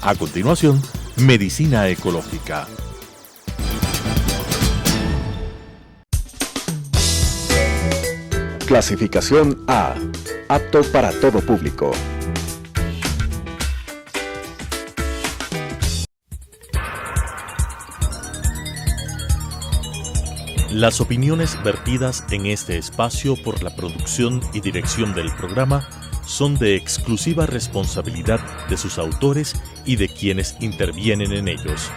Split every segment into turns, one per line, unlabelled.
A continuación, Medicina Ecológica.
Clasificación A. Apto para todo público.
Las opiniones vertidas en este espacio por la producción y dirección del programa son de exclusiva responsabilidad de sus autores y de quienes intervienen en ellos.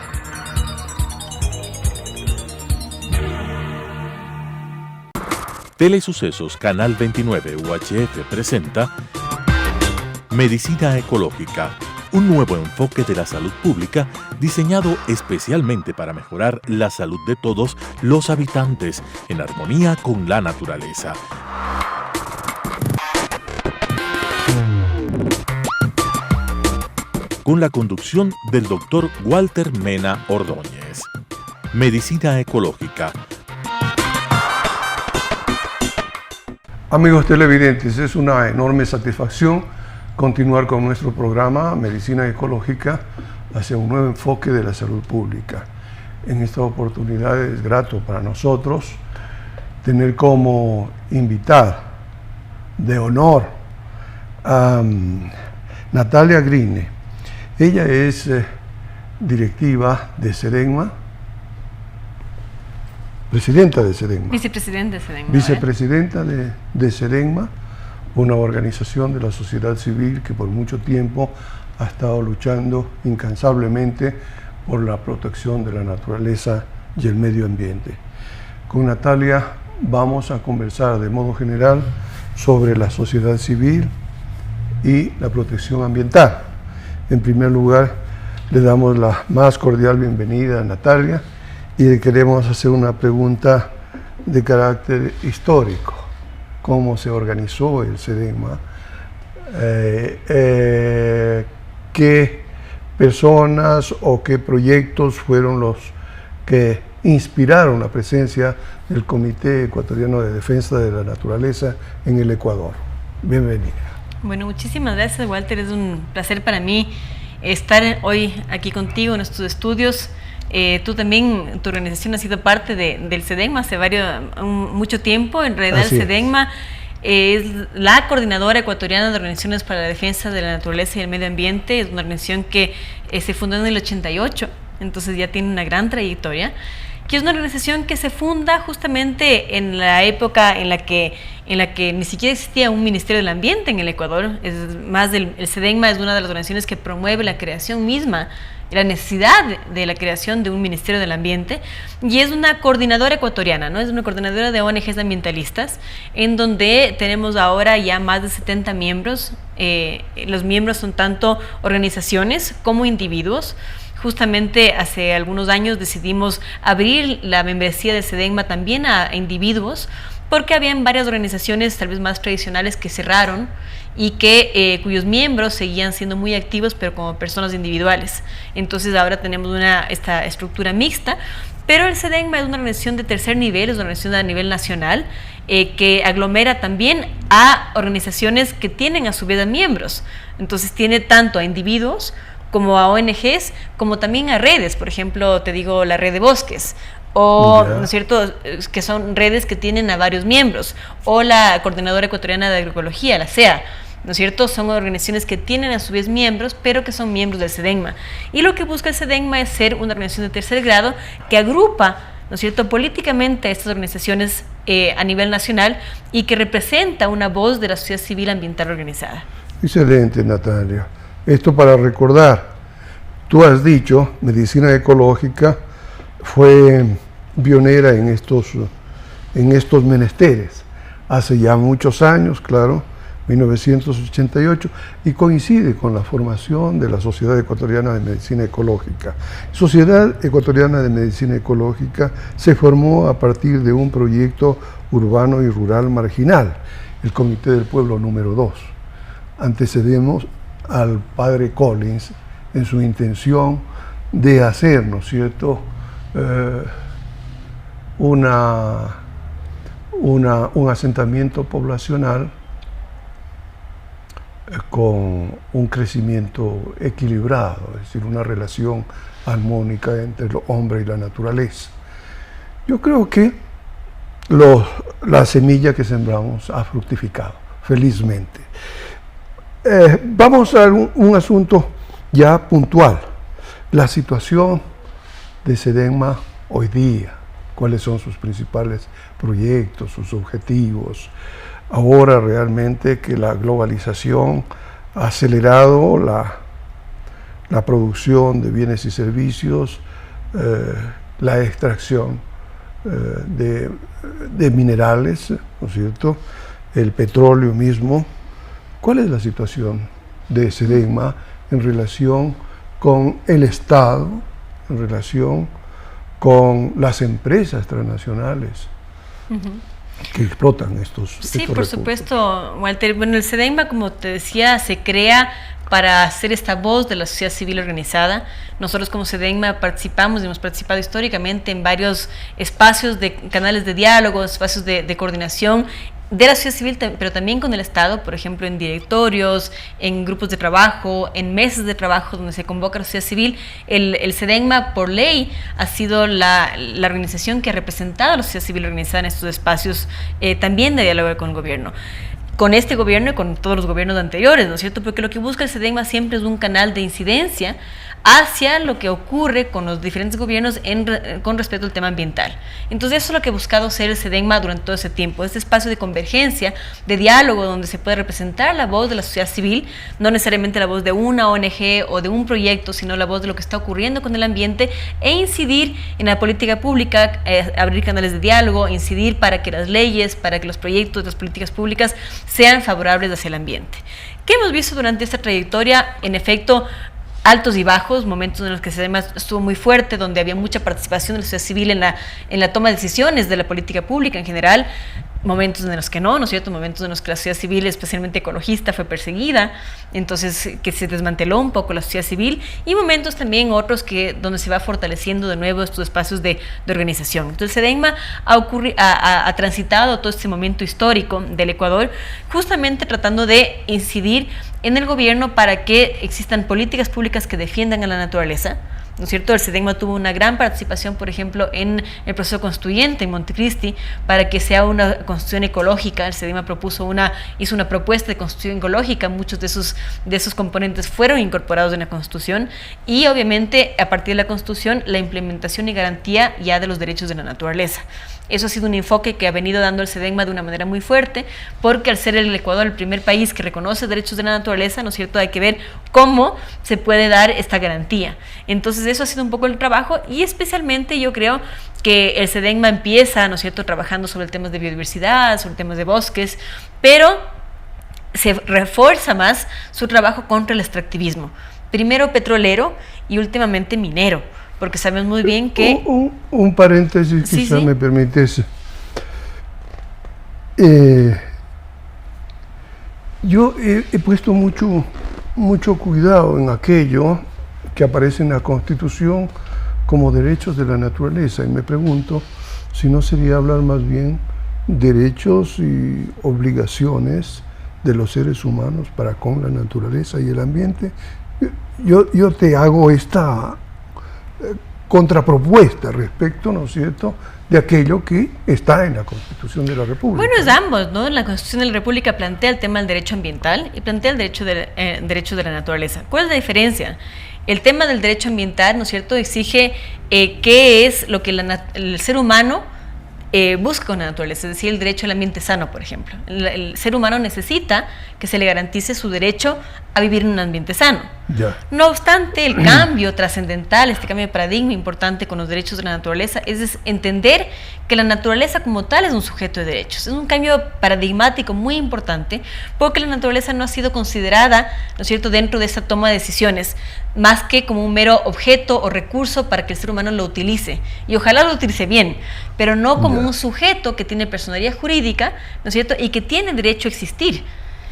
Telesucesos Canal 29 UHF presenta Medicina Ecológica, un nuevo enfoque de la salud pública diseñado especialmente para mejorar la salud de todos los habitantes en armonía con la naturaleza. Con la conducción del Dr. Walter Mena Ordóñez. Medicina Ecológica.
Amigos televidentes, es una enorme satisfacción continuar con nuestro programa Medicina Ecológica hacia un nuevo enfoque de la salud pública. En esta oportunidad es grato para nosotros tener como invitada de honor a Natalia Grine. Ella es directiva de SEDENMA, presidenta de SEDENMA.
Vicepresidenta de SEDENMA.
Vicepresidenta de SEDENMA, una organización de la sociedad civil que por mucho tiempo ha estado luchando incansablemente por la protección de la naturaleza y el medio ambiente. Con Natalia vamos a conversar de modo general sobre la sociedad civil y la protección ambiental. En primer lugar, le damos la más cordial bienvenida a Natalia y le queremos hacer una pregunta de carácter histórico. ¿Cómo se organizó el SEDENMA? ¿Qué personas o qué proyectos fueron los que inspiraron la presencia del Comité Ecuatoriano de Defensa de la Naturaleza en el Ecuador? Bienvenida.
Bueno, muchísimas gracias, Walter. Es un placer para mí estar hoy aquí contigo en estos estudios. Tú también, tu organización ha sido parte del SEDENMA hace mucho tiempo. En realidad el SEDENMA es la coordinadora ecuatoriana de organizaciones para la defensa de la naturaleza y el medio ambiente. Es una organización que se fundó en el 88, entonces ya tiene una gran trayectoria. Que es una organización que se funda justamente en la época en la que ni siquiera existía un Ministerio del Ambiente en el Ecuador. El SEDENMA es una de las organizaciones que promueve la creación misma, la necesidad de la creación de un Ministerio del Ambiente, y es una coordinadora ecuatoriana, ¿no? Es una coordinadora de ONGs ambientalistas, en donde tenemos ahora ya más de 70 miembros. Los miembros son tanto organizaciones como individuos. Justamente hace algunos años decidimos abrir la membresía de SEDENMA también a individuos, porque habían varias organizaciones tal vez más tradicionales que cerraron y cuyos miembros seguían siendo muy activos, pero como personas individuales. Entonces ahora tenemos esta estructura mixta, pero el SEDENMA es una organización de tercer nivel, es una organización a nivel nacional, que aglomera también a organizaciones que tienen a su vez a miembros. Entonces tiene tanto a individuos como a ONGs, como también a redes. Por ejemplo, te digo, la red de bosques, o, ¿no es cierto?, que son redes que tienen a varios miembros, o la Coordinadora Ecuatoriana de Agroecología, la CEA, ¿no es cierto? Son organizaciones que tienen a su vez miembros, pero que son miembros del SEDENMA. Y lo que busca el SEDENMA es ser una organización de tercer grado que agrupa, ¿no es cierto?, políticamente a estas organizaciones a nivel nacional y que representa una voz de la sociedad civil ambiental organizada.
Excelente, Natalia. Esto para recordar, tú has dicho, Medicina Ecológica fue pionera en estos menesteres, hace ya muchos años, claro, 1988, y coincide con la formación de la Sociedad Ecuatoriana de Medicina Ecológica. Sociedad Ecuatoriana de Medicina Ecológica se formó a partir de un proyecto urbano y rural marginal, el Comité del Pueblo número 2. Antecedemos al padre Collins en su intención de hacer, ¿no es cierto?, un asentamiento poblacional con un crecimiento equilibrado, es decir, una relación armónica entre el hombre y la naturaleza. Yo creo que la semilla que sembramos ha fructificado, felizmente. Vamos a un asunto ya puntual, la situación de SEDENMA hoy día, cuáles son sus principales proyectos, sus objetivos. Ahora realmente que la globalización ha acelerado la producción de bienes y servicios, la extracción de minerales, ¿no es cierto?, el petróleo mismo. ¿Cuál es la situación de SEDENMA en relación con el Estado, en relación con las empresas transnacionales que explotan estos
por
recursos?
Supuesto, Walter. Bueno, el SEDENMA, como te decía, se crea para ser esta voz de la sociedad civil organizada. Nosotros como SEDENMA participamos y hemos participado históricamente en varios espacios de canales de diálogo, espacios de coordinación de la sociedad civil, pero también con el Estado, por ejemplo, en directorios, en grupos de trabajo, en mesas de trabajo donde se convoca a la sociedad civil. El SEDENMA, por ley, ha sido la organización que ha representado a la sociedad civil organizada en estos espacios también de diálogo con el gobierno. Con este gobierno y con todos los gobiernos anteriores, ¿no es cierto? Porque lo que busca el SEDENMA siempre es un canal de incidencia hacia lo que ocurre con los diferentes gobiernos con respecto al tema ambiental. Entonces eso es lo que ha buscado ser el SEDENMA durante todo ese tiempo, este espacio de convergencia, de diálogo, donde se puede representar la voz de la sociedad civil, no necesariamente la voz de una ONG o de un proyecto, sino la voz de lo que está ocurriendo con el ambiente, e incidir en la política pública, abrir canales de diálogo, incidir para que las leyes, para que los proyectos, las políticas públicas sean favorables hacia el ambiente. ¿Qué hemos visto durante esta trayectoria? En efecto, altos y bajos, momentos en los que SEDENMA estuvo muy fuerte, donde había mucha participación de la sociedad civil en la toma de decisiones de la política pública en general, momentos en los que no es cierto? Momentos en los que la sociedad civil, especialmente ecologista, fue perseguida, entonces que se desmanteló un poco la sociedad civil, y momentos también otros donde se va fortaleciendo de nuevo estos espacios de organización. Entonces SEDENMA ha transitado todo este momento histórico del Ecuador, justamente tratando de incidir en el gobierno para que existan políticas públicas que defiendan a la naturaleza, ¿no es cierto? El SEDENMA tuvo una gran participación, por ejemplo, en el proceso constituyente en Montecristi, para que sea una constitución ecológica. El SEDENMA hizo una propuesta de constitución ecológica, muchos de esos componentes fueron incorporados en la Constitución, y obviamente a partir de la Constitución la implementación y garantía ya de los derechos de la naturaleza. Eso ha sido un enfoque que ha venido dando el SEDENMA de una manera muy fuerte, porque al ser el Ecuador el primer país que reconoce derechos de la naturaleza, ¿no es cierto?, hay que ver cómo se puede dar esta garantía. Entonces eso ha sido un poco el trabajo, y especialmente yo creo que el SEDENMA empieza, ¿no es cierto?, trabajando sobre temas de biodiversidad, sobre temas de bosques, pero se refuerza más su trabajo contra el extractivismo, primero petrolero y últimamente minero, porque sabemos muy bien que...
Un paréntesis, quizás me permites. Yo he puesto mucho cuidado en aquello que aparece en la Constitución como derechos de la naturaleza, y me pregunto si no sería hablar más bien derechos y obligaciones de los seres humanos para con la naturaleza y el ambiente. Yo te hago esta contrapropuesta respecto, ¿no es cierto?, de aquello que está en la Constitución de la República.
Bueno, es ambos, ¿no? La Constitución de la República plantea el tema del derecho ambiental y plantea el derecho de la naturaleza. ¿Cuál es la diferencia? El tema del derecho ambiental, ¿no es cierto?, exige qué es lo que el ser humano busca con la naturaleza, es decir, el derecho al ambiente sano, por ejemplo. El ser humano necesita que se le garantice su derecho a vivir en un ambiente sano.
Ya.
No obstante, el cambio trascendental, este cambio de paradigma importante con los derechos de la naturaleza, es entender que la naturaleza como tal es un sujeto de derechos. Es un cambio paradigmático muy importante, porque la naturaleza no ha sido considerada, ¿no es cierto?, dentro de esta toma de decisiones, más que como un mero objeto o recurso para que el ser humano lo utilice, y ojalá lo utilice bien, pero no como un sujeto que tiene personalidad jurídica, ¿no es cierto?, y que tiene derecho a existir.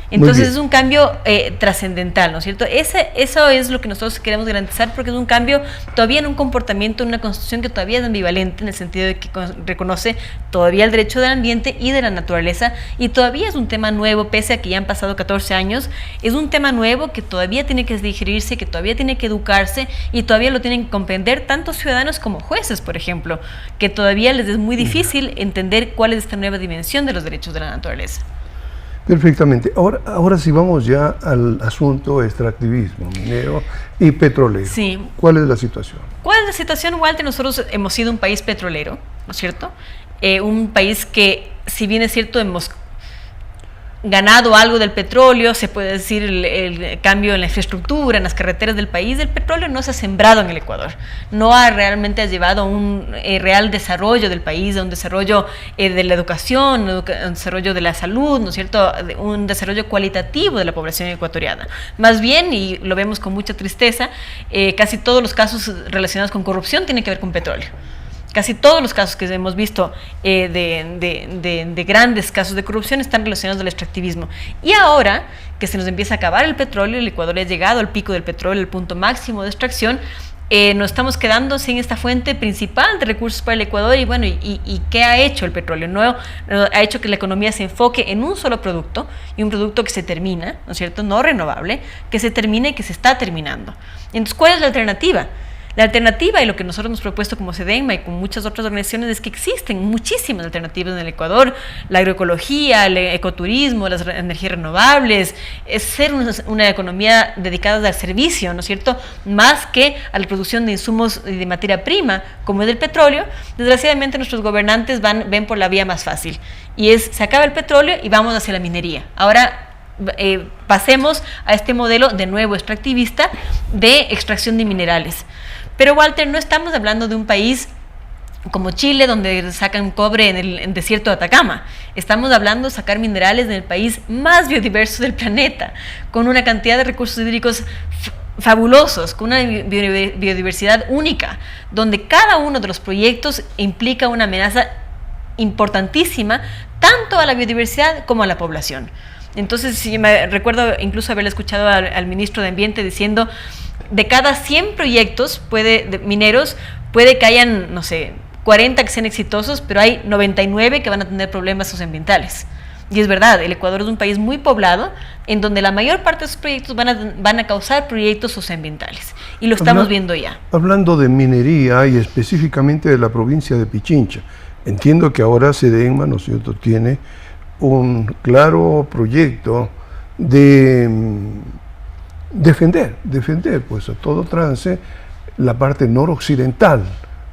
Entonces es un cambio trascendental, ¿no es cierto? Eso es lo que nosotros queremos garantizar, porque es un cambio todavía en un comportamiento, en una constitución que todavía es ambivalente, en el sentido de que reconoce todavía el derecho del ambiente y de la naturaleza, y todavía es un tema nuevo, pese a que ya han pasado 14 años, es un tema nuevo que todavía tiene que digerirse, que todavía tiene que educarse, y todavía lo tienen que comprender tanto ciudadanos como jueces, por ejemplo, que todavía les es muy difícil entender cuál es esta nueva dimensión de los derechos de la naturaleza.
Perfectamente. Ahora sí vamos ya al asunto extractivismo minero y petrolero.
Sí.
¿Cuál es la situación?
¿Cuál es la situación, Walter? Nosotros hemos sido un país petrolero, ¿no es cierto? Un país que, si bien es cierto, hemos ganado algo del petróleo, se puede decir el cambio en la infraestructura, en las carreteras del país, el petróleo no se ha sembrado en el Ecuador, no ha realmente llevado a un real desarrollo del país, a un desarrollo de la educación, un desarrollo de la salud, ¿no es cierto?, un desarrollo cualitativo de la población ecuatoriana. Más bien, y lo vemos con mucha tristeza, casi todos los casos relacionados con corrupción tienen que ver con petróleo. Casi todos los casos que hemos visto de grandes casos de corrupción están relacionados al extractivismo. Y ahora que se nos empieza a acabar el petróleo, el Ecuador ha llegado al pico del petróleo, el punto máximo de extracción, nos estamos quedando sin esta fuente principal de recursos para el Ecuador. Y bueno, ¿y qué ha hecho el petróleo? No, ha hecho que la economía se enfoque en un solo producto, y un producto que se termina, ¿no es cierto?, no renovable, que se termina y que se está terminando. Entonces, ¿cuál es la alternativa? La alternativa, y lo que nosotros hemos propuesto como SEDENMA y con muchas otras organizaciones, es que existen muchísimas alternativas en el Ecuador: la agroecología, el ecoturismo, las energías renovables, es ser una economía dedicada al servicio, ¿no es cierto?, más que a la producción de insumos y de materia prima, como es el petróleo. Desgraciadamente nuestros gobernantes ven por la vía más fácil, y se acaba el petróleo y vamos hacia la minería. Ahora pasemos a este modelo de nuevo extractivista de extracción de minerales. Pero, Walter, no estamos hablando de un país como Chile, donde sacan cobre en el desierto de Atacama. Estamos hablando de sacar minerales en el país más biodiverso del planeta, con una cantidad de recursos hídricos fabulosos, con una biodiversidad única, donde cada uno de los proyectos implica una amenaza importantísima, tanto a la biodiversidad como a la población. Entonces, sí, me recuerdo incluso haber escuchado al ministro de Ambiente diciendo: de cada 100 proyectos mineros, puede que hayan, no sé, 40 que sean exitosos, pero hay 99 que van a tener problemas socioambientales. Y es verdad, el Ecuador es un país muy poblado, en donde la mayor parte de esos proyectos van a causar proyectos socioambientales. Y lo estamos viendo ya.
Hablando de minería y específicamente de la provincia de Pichincha, entiendo que ahora SEDENMA, ¿no es cierto?, tiene un claro proyecto de defender pues a todo trance la parte noroccidental.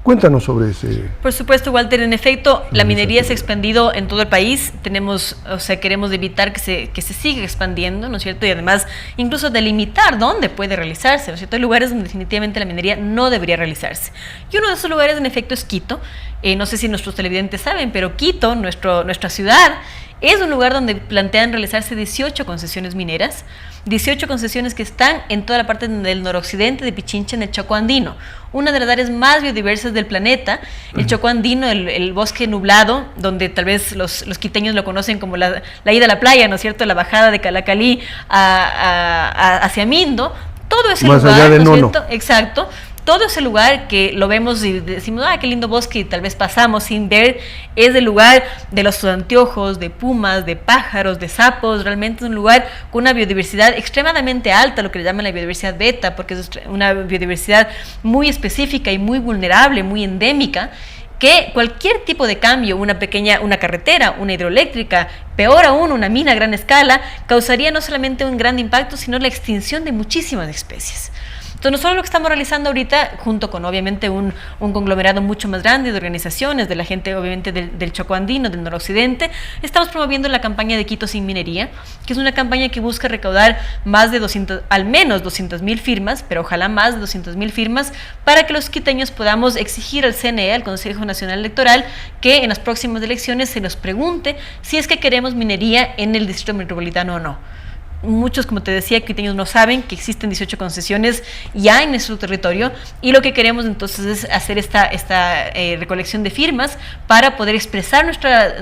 Cuéntanos sobre ese.
Por supuesto, Walter, en efecto, la minería se ha expandido en todo el país. Queremos evitar que se siga expandiendo, ¿no es cierto? Y además, incluso delimitar dónde puede realizarse, ¿no es cierto? Hay lugares donde definitivamente la minería no debería realizarse. Y uno de esos lugares, en efecto, es Quito. No sé si nuestros televidentes saben, pero Quito, nuestra ciudad, es un lugar donde plantean realizarse 18 concesiones mineras, 18 concesiones que están en toda la parte del noroccidente de Pichincha, en el Chocó Andino, una de las áreas más biodiversas del planeta. El Chocó Andino, el bosque nublado, donde tal vez los quiteños lo conocen como la ida a la playa, ¿no es cierto?, la bajada de Calacalí hacia Mindo, todo ese lugar,
más allá de
¿no es cierto? Exacto. Todo ese lugar que lo vemos y decimos: qué lindo bosque, y tal vez pasamos sin ver, es el lugar de los anteojos, de pumas, de pájaros, de sapos. Realmente es un lugar con una biodiversidad extremadamente alta, lo que le llaman la biodiversidad beta, porque es una biodiversidad muy específica y muy vulnerable, muy endémica, que cualquier tipo de cambio, una carretera, una hidroeléctrica, peor aún, una mina a gran escala, causaría no solamente un gran impacto, sino la extinción de muchísimas especies. Entonces, nosotros lo que estamos realizando ahorita, junto con obviamente un conglomerado mucho más grande de organizaciones, de la gente obviamente del Chocó Andino, del noroccidente, estamos promoviendo la campaña de Quito sin minería, que es una campaña que busca recaudar al menos 200,000 firmas, pero ojalá más de 200,000 firmas, para que los quiteños podamos exigir al CNE, al Consejo Nacional Electoral, que en las próximas elecciones se nos pregunte si es que queremos minería en el distrito metropolitano o no. muchos, como te decía, quiteños no saben que existen 18 concesiones ya en nuestro territorio, y lo que queremos entonces es hacer esta recolección de firmas para poder expresar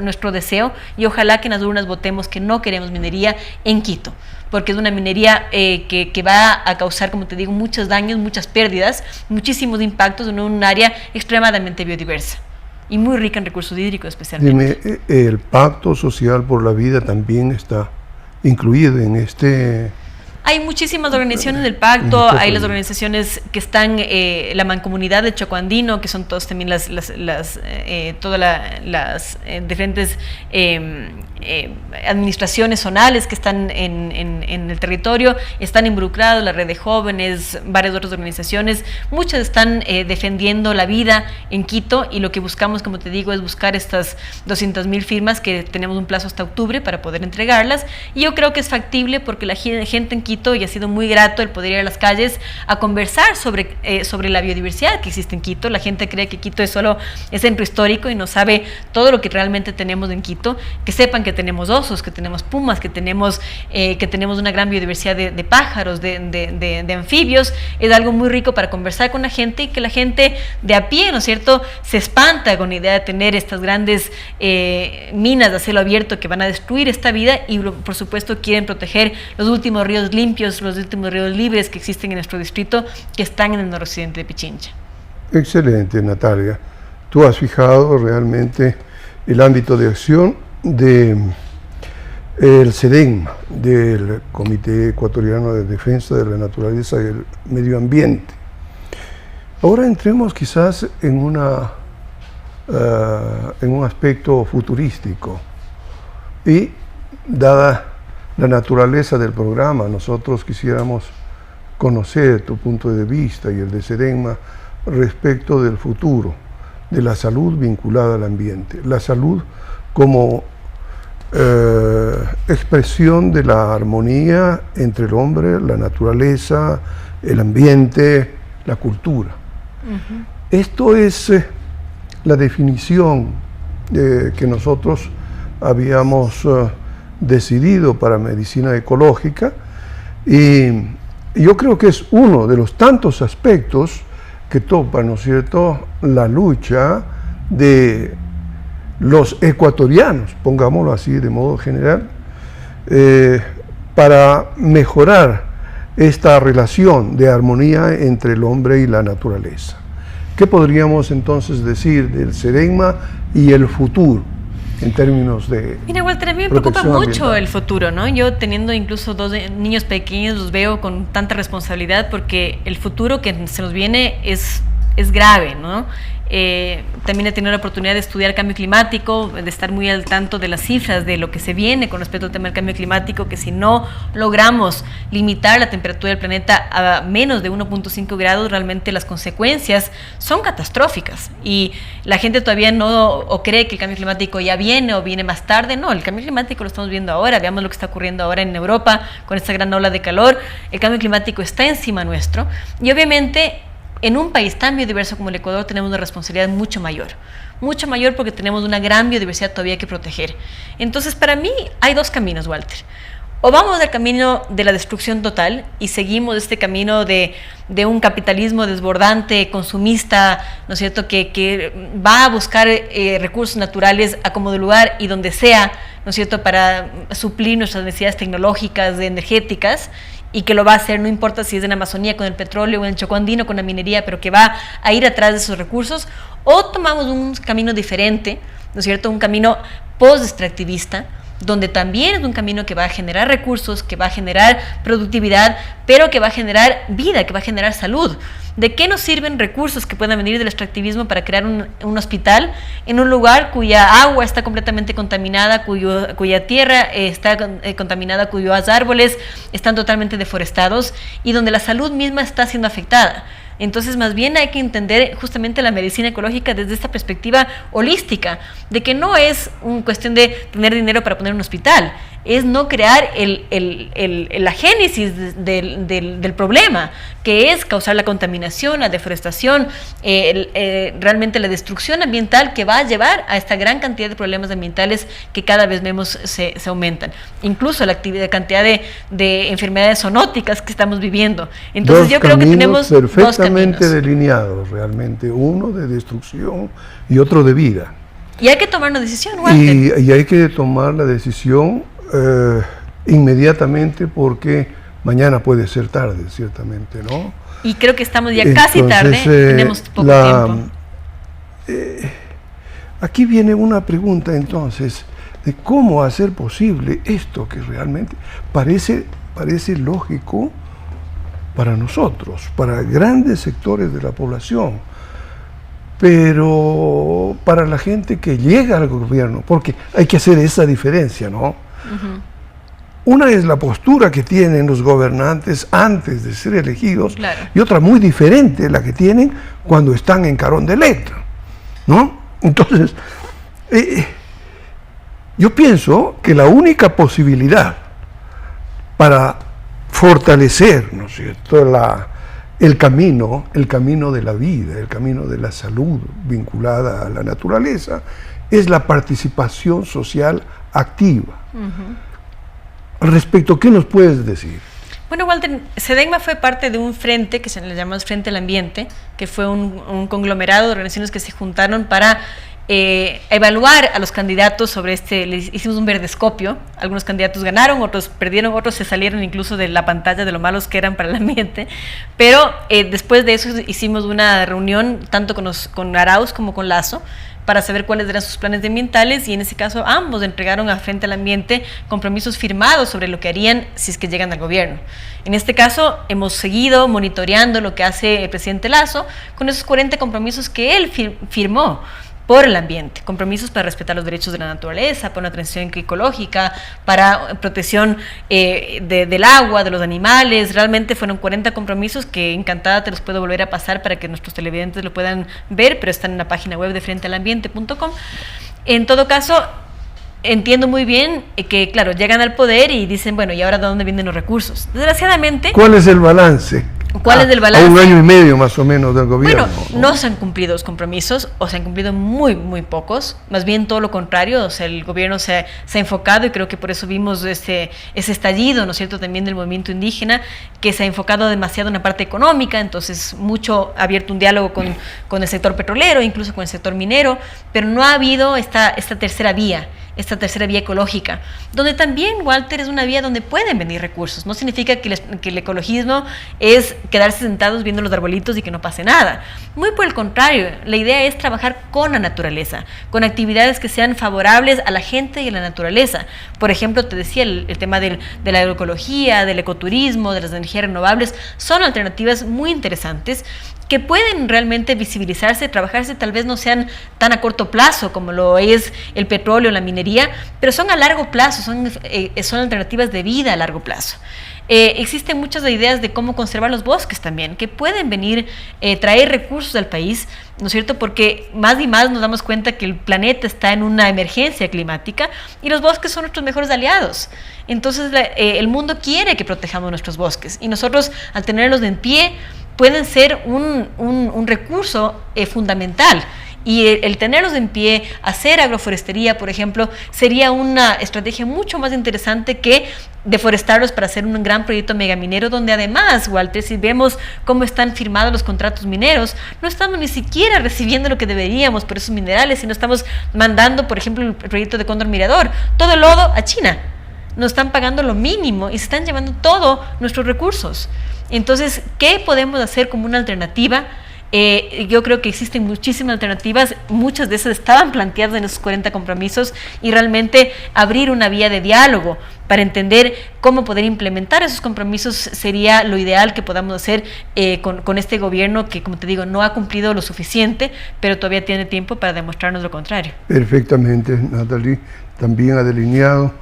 nuestro deseo, y ojalá que en las urnas votemos que no queremos minería en Quito, porque es una minería que va a causar, como te digo, muchos daños, muchas pérdidas, muchísimos impactos en un área extremadamente biodiversa y muy rica en recursos hídricos especialmente.
Dime, ¿el Pacto Social por la Vida también está incluido en este?
Hay muchísimas organizaciones del pacto, hay las organizaciones que están, la mancomunidad del Choco Andino, que son todas también todas las diferentes administraciones zonales que están en el territorio, están involucrados, la red de jóvenes, varias otras organizaciones, muchas están defendiendo la vida en Quito, y lo que buscamos, como te digo, es buscar estas 200,000 firmas, que tenemos un plazo hasta octubre para poder entregarlas, y yo creo que es factible porque la gente en Quito, y ha sido muy grato el poder ir a las calles a conversar sobre la biodiversidad que existe en Quito. La gente cree que Quito es centro histórico y no sabe todo lo que realmente tenemos en Quito, que sepan que tenemos osos, que tenemos pumas, que tenemos una gran biodiversidad de pájaros, de anfibios. Es algo muy rico para conversar con la gente, y que la gente de a pie, ¿no es cierto?, se espanta con la idea de tener estas grandes minas de cielo abierto que van a destruir esta vida, y por supuesto quieren proteger los últimos ríos limpios, los últimos ríos libres que existen en nuestro distrito, que están en el noroccidente de Pichincha.
Excelente, Natalia. Tú has fijado realmente el ámbito de acción del SEDENMA, del Comité Ecuatoriano de Defensa de la Naturaleza y el Medio Ambiente. Ahora entremos quizás en un aspecto futurístico, y dada la naturaleza del programa, nosotros quisiéramos conocer tu punto de vista y el de SEDENMA respecto del futuro, de la salud vinculada al ambiente. La salud como expresión de la armonía entre el hombre, la naturaleza, el ambiente, la cultura. Uh-huh. Esto es la definición que nosotros habíamos decidido para medicina ecológica, y yo creo que es uno de los tantos aspectos que topa, ¿no es cierto?, la lucha de los ecuatorianos, pongámoslo así de modo general, para mejorar esta relación de armonía entre el hombre y la naturaleza. ¿Qué podríamos entonces decir del SEDENMA y el futuro en términos de?
Mira, Walter, a mí me preocupa mucho el futuro, ¿no? Yo, teniendo incluso 2 niños pequeños, los veo con tanta responsabilidad, porque el futuro que se nos viene es grave, ¿no? También he tenido la oportunidad de estudiar cambio climático, de estar muy al tanto de las cifras de lo que se viene con respecto al tema del cambio climático, que si no logramos limitar la temperatura del planeta a menos de 1.5 grados, realmente las consecuencias son catastróficas, y la gente todavía no cree que el cambio climático ya viene o viene más tarde. No, el cambio climático lo estamos viendo ahora. Veamos lo que está ocurriendo ahora en Europa con esta gran ola de calor. El cambio climático está encima nuestro, y obviamente en un país tan biodiverso como el Ecuador tenemos una responsabilidad mucho mayor, porque tenemos una gran biodiversidad todavía que proteger. Entonces, para mí hay 2 caminos, Walter. O vamos del camino de la destrucción total y seguimos este camino de un capitalismo desbordante, consumista, ¿no es cierto?, que va a buscar recursos naturales a como de lugar y donde sea, ¿no es cierto?, para suplir nuestras necesidades tecnológicas, energéticas, y que lo va a hacer, no importa si es en Amazonía con el petróleo o en el Choco Andino con la minería, pero que va a ir atrás de esos recursos. O tomamos un camino diferente, ¿no es cierto?, un camino post-extractivista, donde también es un camino que va a generar recursos, que va a generar productividad, pero que va a generar vida, que va a generar salud. ¿De qué nos sirven recursos que puedan venir del extractivismo para crear un hospital en un lugar cuya agua está completamente contaminada, cuya tierra está contaminada, cuyos árboles están totalmente deforestados y donde la salud misma está siendo afectada? Entonces, más bien hay que entender justamente la medicina ecológica desde esta perspectiva holística, de que no es una cuestión de tener dinero para poner un hospital, es no crear la génesis del problema, que es causar la contaminación, la deforestación, realmente la destrucción ambiental que va a llevar a esta gran cantidad de problemas ambientales que cada vez vemos se aumentan. Incluso la cantidad de enfermedades zoonóticas que estamos viviendo. Entonces yo creo que tenemos
perfectamente delineados realmente, uno de destrucción y otro de vida.
Y hay que tomar una decisión, Walter.
Y hay que tomar la decisión inmediatamente, porque mañana puede ser tarde, ciertamente, ¿no?
Y creo que estamos ya casi tarde, tenemos poco tiempo.
Aquí viene una pregunta entonces, de cómo hacer posible esto que realmente parece lógico para nosotros, para grandes sectores de la población, pero para la gente que llega al gobierno, porque hay que hacer esa diferencia, ¿no? Una es la postura que tienen los gobernantes antes de ser elegidos,
claro,
y otra muy diferente, la que tienen cuando están en carón de Electra, ¿no? Entonces, yo pienso que la única posibilidad para fortalecer, ¿no es cierto?, el camino de la vida, el camino de la salud vinculada a la naturaleza, es la participación social activa. Respecto, ¿qué nos puedes decir?
Bueno, Walter, SEDENMA fue parte de un frente que se le llamamos Frente al Ambiente, que fue un conglomerado de organizaciones que se juntaron para evaluar a los candidatos sobre hicimos un verdescopio. Algunos candidatos ganaron, otros perdieron, otros se salieron incluso de la pantalla de lo malos que eran para el ambiente, pero después de eso hicimos una reunión tanto con Arauz como con Lasso para saber cuáles eran sus planes ambientales, y en ese caso ambos entregaron a Frente al Ambiente compromisos firmados sobre lo que harían si es que llegan al gobierno. En este caso hemos seguido monitoreando lo que hace el presidente Lasso con esos 40 compromisos que él firmó por el ambiente, compromisos para respetar los derechos de la naturaleza, para una transición ecológica, para protección del agua, de los animales. Realmente fueron 40 compromisos que encantada te los puedo volver a pasar para que nuestros televidentes lo puedan ver, pero están en la página web de frentealambiente.com. En todo caso, entiendo muy bien que, claro, llegan al poder y dicen, bueno, ¿y ahora de dónde vienen los recursos? Desgraciadamente...
¿Cuál es el balance?
¿Cuál es el balance?
A 1 año y medio más o menos del gobierno.
Bueno, no se han cumplido los compromisos, o se han cumplido muy, muy pocos, más bien todo lo contrario. O sea, el gobierno se ha enfocado, y creo que por eso vimos ese estallido, ¿no es cierto?, también del movimiento indígena, que se ha enfocado demasiado en la parte económica. Entonces mucho ha abierto un diálogo con el sector petrolero, incluso con el sector minero, pero no ha habido esta tercera vía ecológica, donde también, Walter, es una vía donde pueden venir recursos. No significa que el ecologismo es quedarse sentados viendo los arbolitos y que no pase nada. Muy por el contrario, la idea es trabajar con la naturaleza, con actividades que sean favorables a la gente y a la naturaleza. Por ejemplo, te decía, el tema de la agroecología, del ecoturismo, de las energías renovables, son alternativas muy interesantes que pueden realmente visibilizarse, trabajarse. Tal vez no sean tan a corto plazo como lo es el petróleo, la minería, pero son a largo plazo, son alternativas de vida a largo plazo. Existen muchas ideas de cómo conservar los bosques también, que pueden venir, traer recursos al país, ¿no es cierto? Porque más y más nos damos cuenta que el planeta está en una emergencia climática y los bosques son nuestros mejores aliados. Entonces el mundo quiere que protejamos nuestros bosques, y nosotros, al tenerlos en pie, pueden ser un recurso fundamental. Y el tenerlos en pie, hacer agroforestería, por ejemplo, sería una estrategia mucho más interesante que deforestarlos para hacer un gran proyecto megaminero, donde además, Walter, si vemos cómo están firmados los contratos mineros, no estamos ni siquiera recibiendo lo que deberíamos por esos minerales, sino estamos mandando, por ejemplo, el proyecto de Cóndor Mirador, todo el lodo a China. Nos están pagando lo mínimo y se están llevando todos nuestros recursos. Entonces, ¿qué podemos hacer como una alternativa? Yo creo que existen muchísimas alternativas, muchas de esas estaban planteadas en esos 40 compromisos, y realmente abrir una vía de diálogo para entender cómo poder implementar esos compromisos sería lo ideal que podamos hacer con este gobierno que, como te digo, no ha cumplido lo suficiente, pero todavía tiene tiempo para demostrarnos lo contrario.
Perfectamente, Natalie, también ha delineado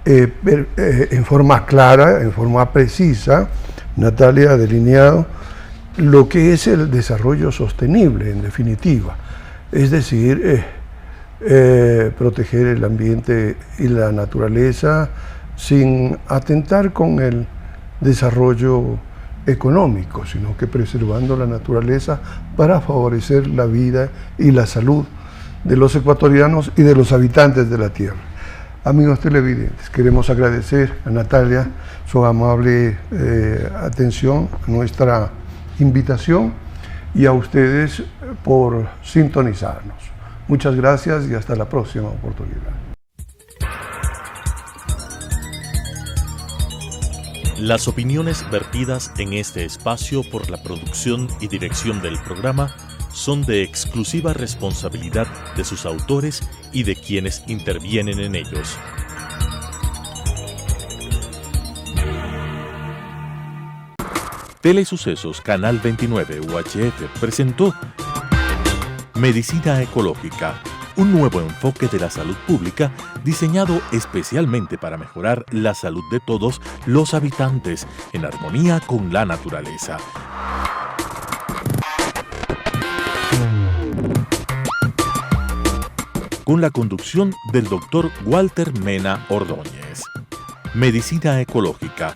en forma clara, en forma precisa. Natalia ha delineado lo que es el desarrollo sostenible, en definitiva. Es decir, proteger el ambiente y la naturaleza sin atentar con el desarrollo económico, sino que preservando la naturaleza para favorecer la vida y la salud de los ecuatorianos y de los habitantes de la tierra. Amigos televidentes, queremos agradecer a Natalia su amable atención a nuestra invitación y a ustedes por sintonizarnos. Muchas gracias y hasta la próxima oportunidad.
Las opiniones vertidas en este espacio por la producción y dirección del programa son de exclusiva responsabilidad de sus autores y de quienes intervienen en ellos. Telesucesos Canal 29 UHF presentó Medicina Ecológica, un nuevo enfoque de la salud pública diseñado especialmente para mejorar la salud de todos los habitantes en armonía con la naturaleza. Con la conducción del Dr. Walter Mena Ordóñez. Medicina Ecológica,